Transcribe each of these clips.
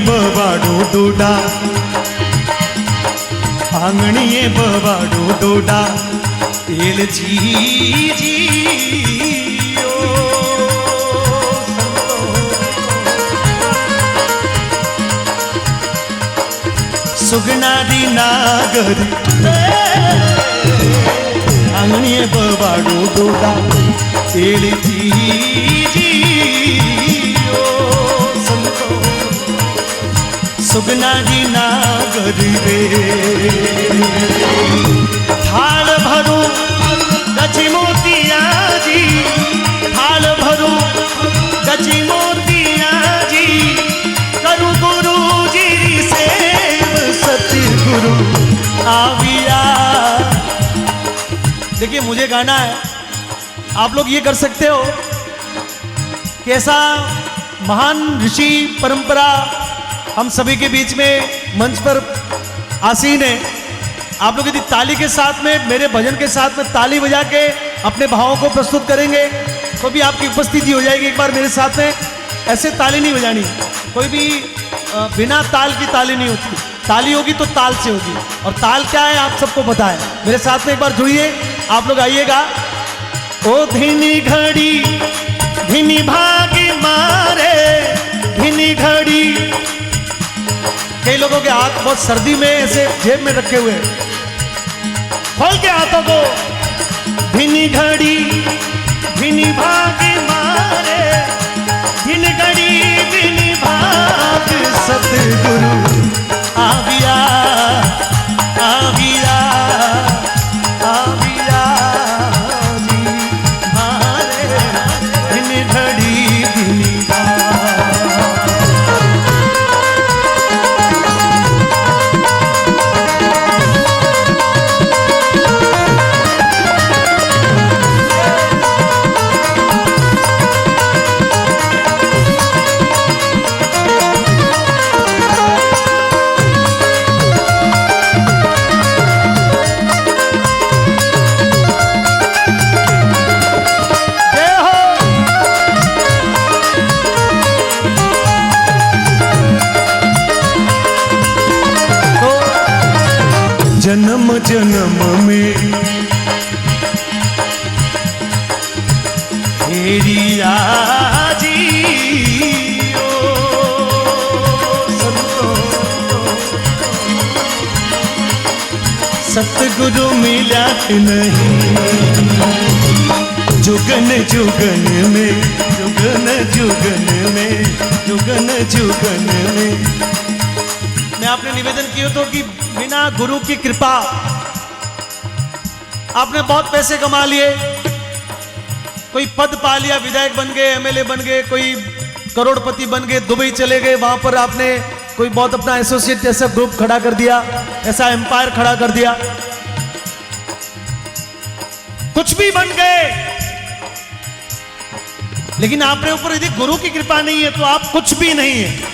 बवाड़ो डोडा, आंगणिये बवाड़ो डोडा, तेल जी सुगनादी नागर, आंगणिये बवाड़ो डोडा, तेल जी सुगनादी नागर रे। थाल भरो गजी मोतिया जी, थाल भरो गजी मोतिया जी, करू गुरु जी सेव सतगुरु आविया। देखिए मुझे गाना है, आप लोग ये कर सकते हो कि ऐसा महान ऋषि परंपरा हम सभी के बीच में मंच पर आसीन है। आप लोग यदि ताली के साथ में, मेरे भजन के साथ में ताली बजा के अपने भावों को प्रस्तुत करेंगे तो भी आपकी उपस्थिति हो जाएगी। एक बार मेरे साथ में ऐसे ताली नहीं बजानी, कोई भी बिना ताल की ताली नहीं होती, ताली होगी तो ताल से होगी। और ताल क्या है आप सबको पता है। मेरे साथ में एक बार जुड़िए, आप लोग आइएगा। ओ धीनी घड़ी धीनी भागी मारे, धीनी घड़ी। कई लोगों के हाथ बहुत सर्दी में ऐसे जेब में रखे हुए, खोल के हाथों को। धीनी घड़ी धीनी भागी मारे, धीनी घड़ी धीनी भाग सतगुरु आविया आविया आविया जी मारे, धीनी घड़ी धीनी जन्म जन्म में तेरी आजी सतगुरु मिला नहीं, जुगन जुगन में जुगन जुगन में जुगन जुगन में। मैं आपने निवेदन किया तो कि बिना गुरु की कृपा आपने बहुत पैसे कमा लिए, कोई पद पा लिया, विधायक बन गए, एमएलए बन गए, कोई करोड़पति बन गए, दुबई चले गए, वहां पर आपने कोई बहुत अपना एसोसिएट जैसा ग्रुप खड़ा कर दिया, ऐसा एम्पायर खड़ा कर दिया, कुछ भी बन गए। लेकिन आपने ऊपर यदि गुरु की कृपा नहीं है तो आप कुछ भी नहीं है।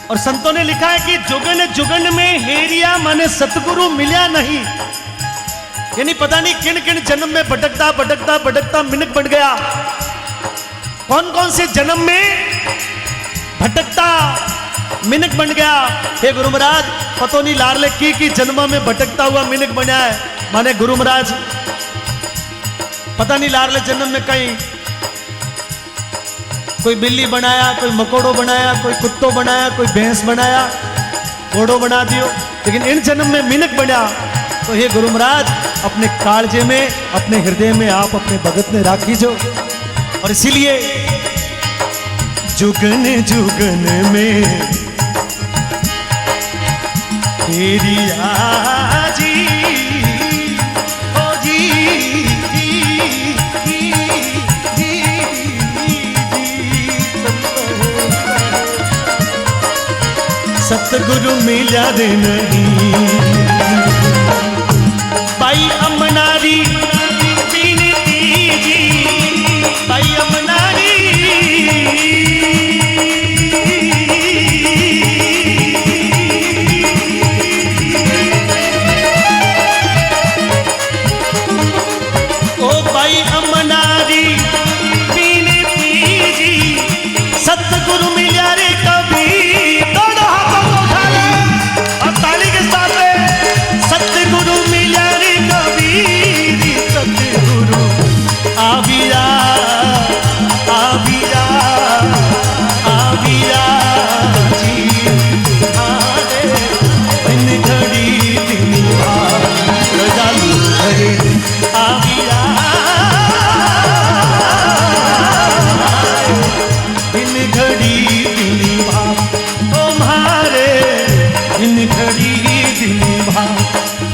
और संतों ने लिखा है कि जुगन जुगन में हेरिया माने सतगुरु मिला नहीं, यानी पता नहीं किन किन जन्म में भटकता भटकता भटकता मिनक बन गया। कौन कौन से जन्म में भटकता मिनक बन गया। हे गुरु महाराज पतो नहीं लारले की जन्म में भटकता हुआ मिनक बना है, माने गुरु महाराज पता नहीं लारले जन्म में कहीं कोई बिल्ली बनाया, कोई मकोड़ो बनाया, कोई कुत्तो बनाया, कोई भैंस बनाया, घोड़ो बना दियो, लेकिन इन जन्म में मिनक बना। तो हे गुरु महाराज अपने कालजे में, अपने हृदय में आप अपने भगत ने राखी जो। और इसीलिए जुगन जुगन में तेरी आजी सतगुरु मिला दे नहीं। भाई अमनारी बीनती जी, भाई अमनारी ओ भाई अमनारी बीनती दिनी भा ओ मारे इन घड़ी दिनी भा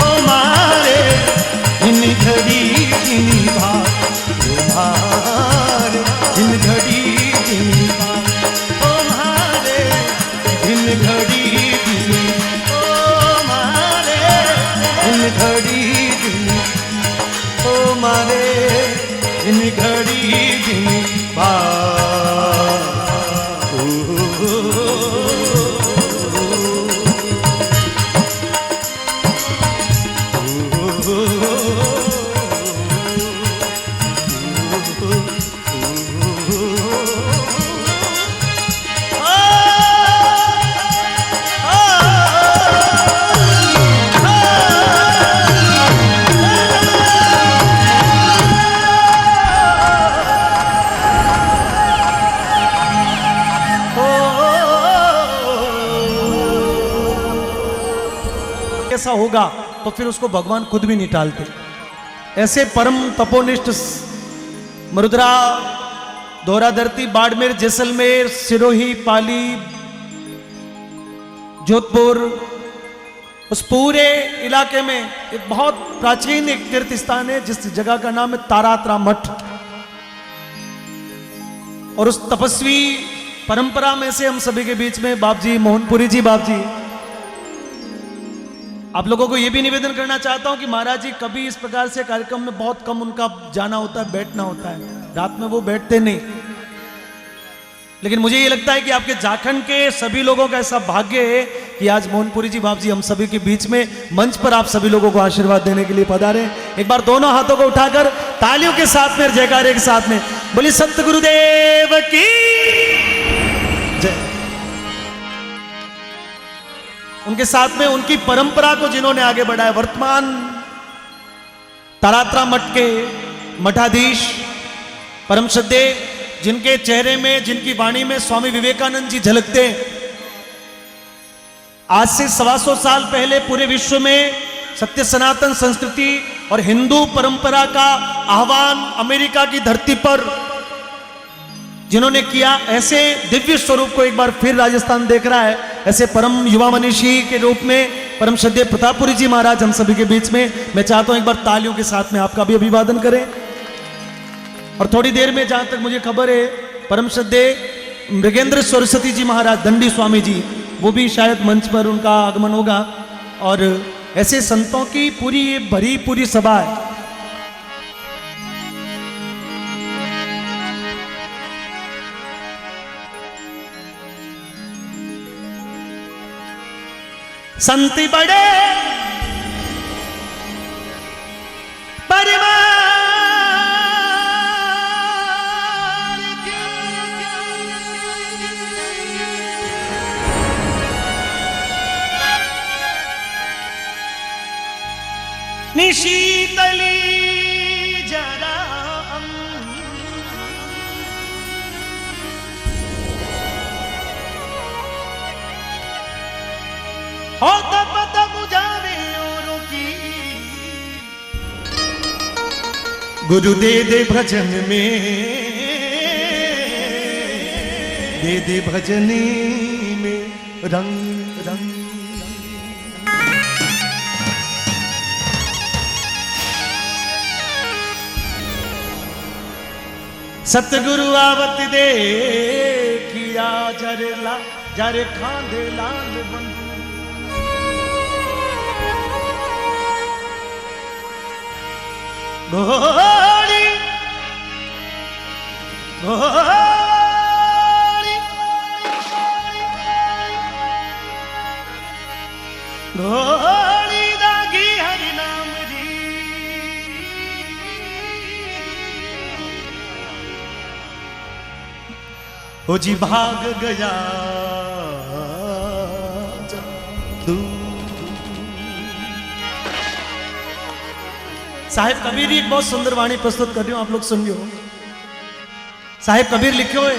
ओ मारे इन घड़ी दिनी भा ओ मारे इन घड़ी दिनी भा ओ मारे इन घड़ी दिनी ओ मारे इन घड़ी दिनी ओ मारे इन घड़ी दिनी भा ऐसा होगा तो फिर उसको भगवान खुद भी नहीं टालते। ऐसे परम तपोनिष्ठ मरुद्रा, दोहराधरती, बाड़मेर, जैसलमेर, सिरोही, पाली, जोधपुर, उस पूरे इलाके में एक बहुत प्राचीन एक तीर्थ स्थान है जिस जगह का नाम है तारात्रा मठ। और उस तपस्वी परंपरा में से हम सभी के बीच में बाप जी मोहनपुरी जी, बाप जी, आप लोगों को यह भी निवेदन करना चाहता हूं कि महाराज जी कभी इस प्रकार से कार्यक्रम में बहुत कम उनका जाना होता है, बैठना होता है, रात में वो बैठते नहीं। लेकिन मुझे ये लगता है कि आपके झारखंड के सभी लोगों का ऐसा भाग्य है कि आज मोहनपुरी जी, बाप जी, हम सभी के बीच में मंच पर आप सभी लोगों को आशीर्वाद देने के लिए पधारे। एक बार दोनों हाथों को उठाकर तालियों के साथ में, जयकारे के साथ में बोली संत गुरुदेव की जय। उनके साथ में उनकी परंपरा को जिन्होंने आगे बढ़ाया, वर्तमान तारात्रा मठ के मठाधीश परम श्रद्धेय, जिनके चेहरे में, जिनकी वाणी में स्वामी विवेकानंद जी झलकते। आज से 125 साल पहले पूरे विश्व में सत्य सनातन संस्कृति और हिंदू परंपरा का आह्वान अमेरिका की धरती पर जिन्होंने किया, ऐसे दिव्य स्वरूप को एक बार फिर राजस्थान देख रहा है। ऐसे परम युवा मनीषी के रूप में परम श्रद्धेय प्रतापपुरी जी महाराज हम सभी के बीच में, मैं चाहता हूं एक बार तालियों के साथ में आपका भी अभिवादन करें। और थोड़ी देर में, जहां तक मुझे खबर है, परम श्रद्धेय मृगेंद्र सरस्वती जी महाराज, दंडी स्वामी जी, वो भी शायद मंच पर उनका आगमन होगा। और ऐसे संतों की पूरी भरी पूरी सभा है। संति बड़े परिवार के, निशीतली जरा हो तब तब बुझावे औरों की, गुरु दे दे भजन में, दे दे भजनी में रंग रंग। सतगुरु आवत दे किया जरे ला जरे खांदे लाल बंधु, घोड़ी घोड़ी घोड़ी दागी हरि नाम दी, ओ जी भाग गया साहेब कबीर एक बहुत सुंदर वाणी प्रस्तुत कर रही हूं, आप लोग सुन लो। साहेब कबीर लिखो है,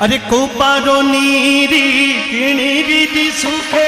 अरे कोपारो नीरी किणी दी सुखे,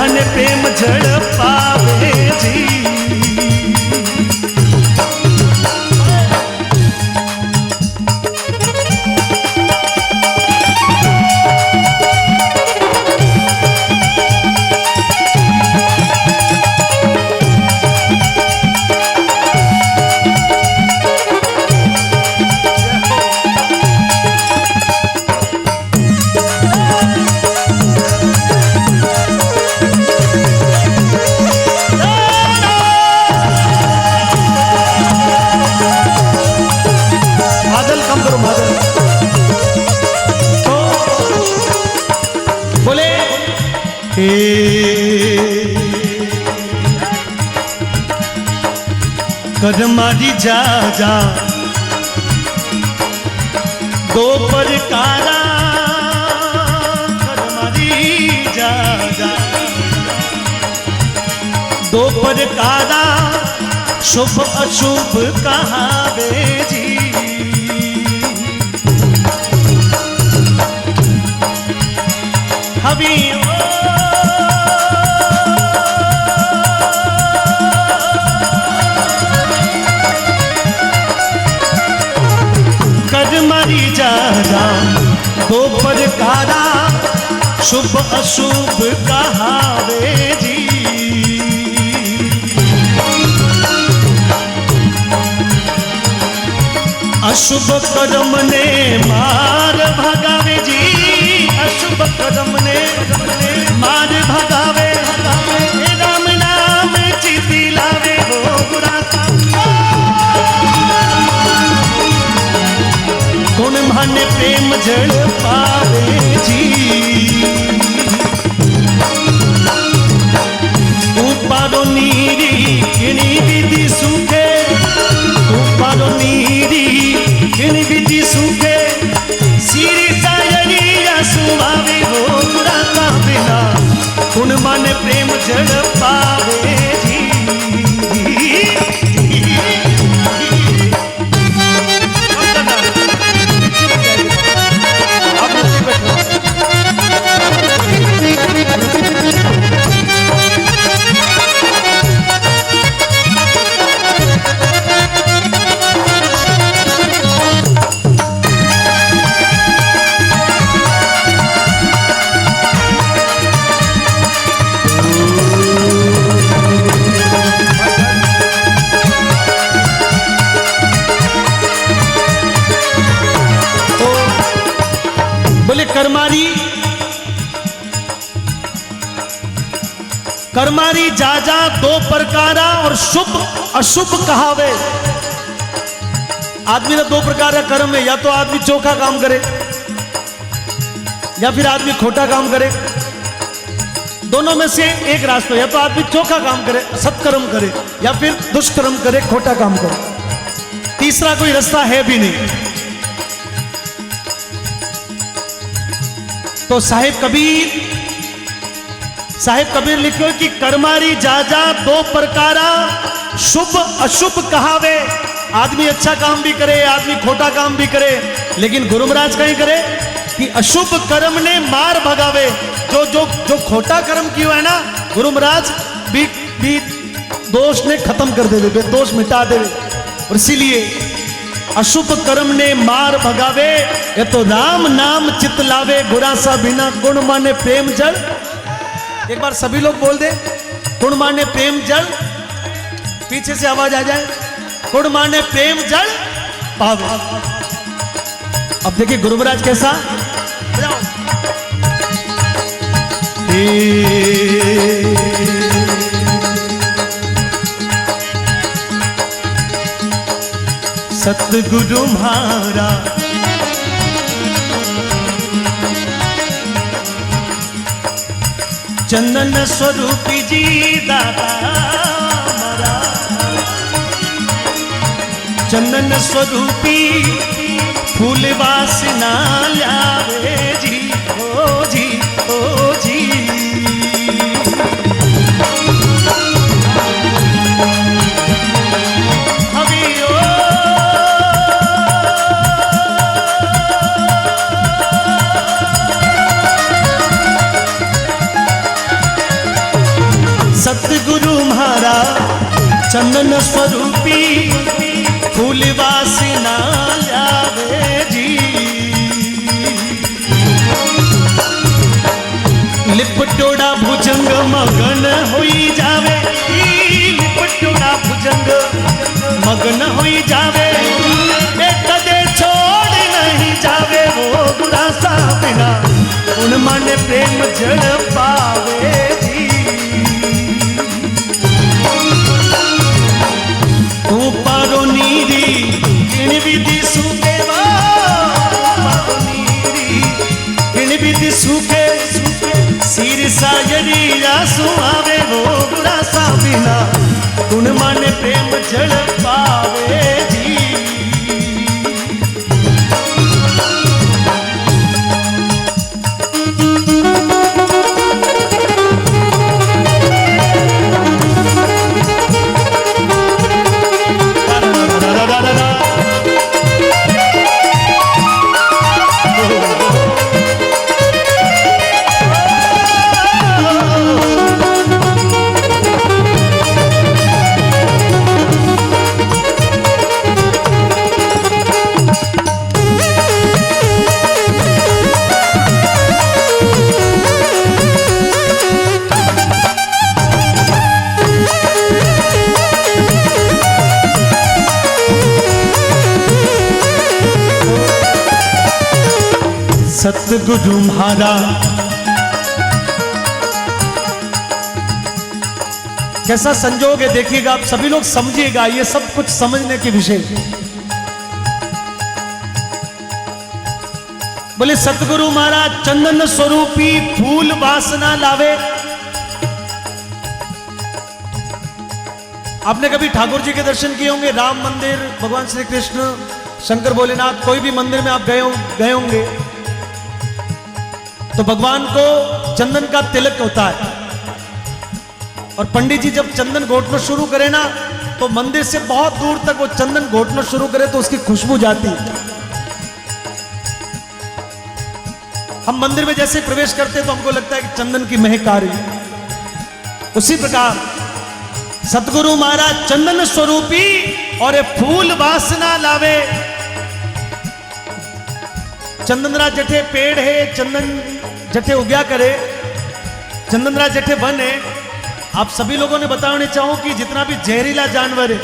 मन प्रेम जड़ पावे जी। करमारी जा जा दो प्रकारा, करमारी जा जा दो प्रकारा, शुभ अशुभ कहावे जी। हवी करमारी जा जा दो प्रकारा, शुभ अशुभ कहावे जी। अशुभ कर्म ने मार भगावे जी, अशुभ कर्म ने मार भगावे, राम नाम चिति लावे हो बुरा सा। गुण मन प्रेम जड़ पावे जी। उपारो नीरी किनी विधि सुखे, उपारो नीरी किनी विधि सुखे, सिरी सायरिया सुहावे हो बुरा का बिना। गुण मन प्रेम जड़ पावे जी। करमारी करमारी जा जा दो प्रकारा, और शुभ अशुभ कहावे। आदमी ने दो प्रकार का कर्म है, या तो आदमी चोखा काम करे या फिर आदमी खोटा काम करे। दोनों में से एक रास्ता, या तो आदमी चोखा काम करे, सत्कर्म करे, या फिर दुष्कर्म करे, खोटा काम करे। तीसरा कोई रास्ता है भी नहीं। तो साहिब कबीर लिखो कि करमारी जा जा दो प्रकारा, शुभ अशुभ कहावे। आदमी अच्छा काम भी करे, आदमी खोटा काम भी करे, लेकिन गुरु महाराज कहीं करे कि अशुभ कर्म ने मार भगावे। जो खोटा कर्म किया है ना, गुरु महाराज भी दोष ने खत्म कर देवे, दोष मिटा देवे। और इसीलिए अशुभ कर्म ने मार भगावे, ये तो राम नाम चित लावे। गुरा सा बिना गुण माने प्रेम जल। एक बार सभी लोग बोल दे, गुण माने प्रेम जल। पीछे से आवाज आ जाए, गुण माने प्रेम जल पावे। अब देखिए गुरु महाराज कैसा। सतगुरु म्हारा चंदन स्वरूपी जी दादा हमारा, चंदन स्वरूपी फूल वासना लावे जी। ओ जी ओ जी चंदन स्वरूपी फूल वासना लावे जी। लिपटोड़ा भुजंग मगन होई जावे, लिपटोड़ा भुजंग मगन होई जावे, कदे छोड़ नहीं जावे वो बुरा सा बिना उन मन प्रेम जल पावे जी। तू पारो नीरी किण विधि सुकेवा, पारो नीरी किण विधि सुके, सिर सायरी आंसू आवे वो बुरा सा बिना उन मन प्रेम जल पावे जी। सतगुरु म्हारा कैसा संजोग है, देखिएगा आप सभी लोग समझिएगा, ये सब कुछ समझने के विषय। बोले सतगुरु महाराज चंदन स्वरूपी फूल वासना लावे। आपने कभी ठाकुर जी के दर्शन किए होंगे, राम मंदिर, भगवान श्री कृष्ण, शंकर भोलेनाथ, कोई भी मंदिर में आप गए होंगे तो भगवान को चंदन का तिलक होता है, और पंडित जी जब चंदन घोटना शुरू करे ना तो मंदिर से बहुत दूर तक वो चंदन घोटना शुरू करे तो उसकी खुशबू जाती। हम मंदिर में जैसे प्रवेश करते तो हमको लगता है कि चंदन की महक आ रही। उसी प्रकार सतगुरु महाराज चंदन स्वरूपी और ये फूल वासना लावे। चंदनरा जठे पेड़ है, चंदन जठे उग्या करे, चंदनरा जठे वन है। आप सभी लोगों ने बताने चाहूं कि जितना भी जहरीला जानवर है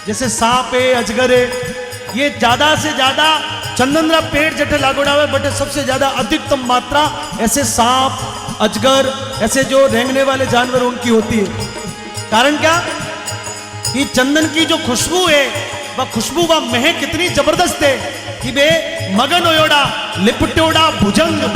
जैसे सांप है, अजगर है, ये ज्यादा से ज्यादा चंदनरा पेड़ जठे लागोड़ावे बटे सबसे ज्यादा अधिकतम मात्रा ऐसे सांप, अजगर, ऐसे जो रेंगने वाले जानवर उनकी होती है। कारण क्या कि चंदन की जो खुशबू है वह खुशबू, वह महक कितनी जबरदस्त है कि बे मगन होयोड़ा लिपटोड़ा भुजंग